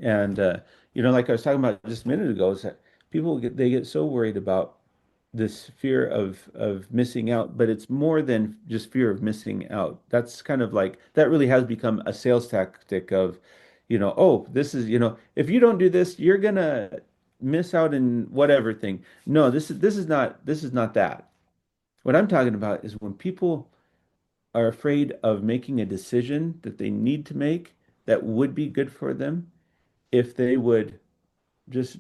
And like I was talking about just a minute ago, is that they get so worried about this fear of missing out, but it's more than just fear of missing out. That's kind of like that really has become a sales tactic of, oh, this is, if you don't do this, you're gonna miss out in whatever thing. No, this is not that. What I'm talking about is when people are afraid of making a decision that they need to make that would be good for them if they would just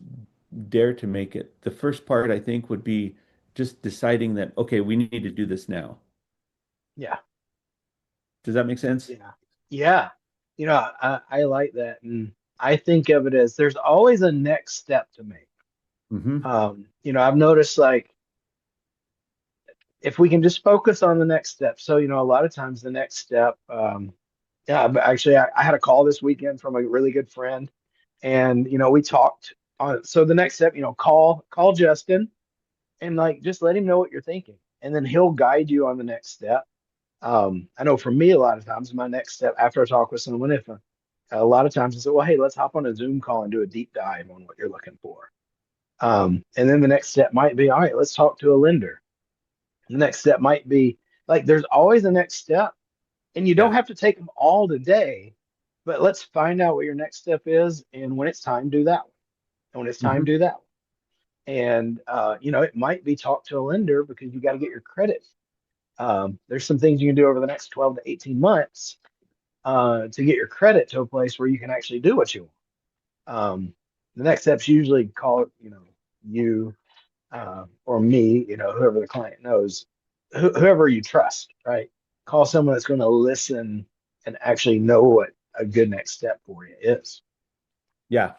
dare to make it. The first part, I think, would be just deciding that, okay, we need to do this now. Yeah. Does that make sense? Yeah. Yeah. I like that. And I think of it as there's always a next step to make. Hmm. I've noticed like if we can just focus on the next step. So, a lot of times the next step, yeah, but actually I had a call this weekend from a really good friend and we talked on so the next step, call Justin and like just let him know what you're thinking. And then he'll guide you on the next step. I know for me, a lot of times, my next step after I talk with someone, if a lot of times I say, well, hey, let's hop on a Zoom call and do a deep dive on what you're looking for. And then the next step might be, all right, let's talk to a lender. The next step might be like, there's always a next step, and you don't Yeah. have to take them all today, but let's find out what your next step is. And when it's time, do that one. And when it's time, Hmm. do that one. And, it might be talk to a lender because you got to get your credit. There's some things you can do over the next 12 to 18 months to get your credit to a place where you can actually do what you want. The next steps usually call, you or me, whoever the client knows, whoever you trust, right? Call someone that's going to listen and actually know what a good next step for you is. Yeah.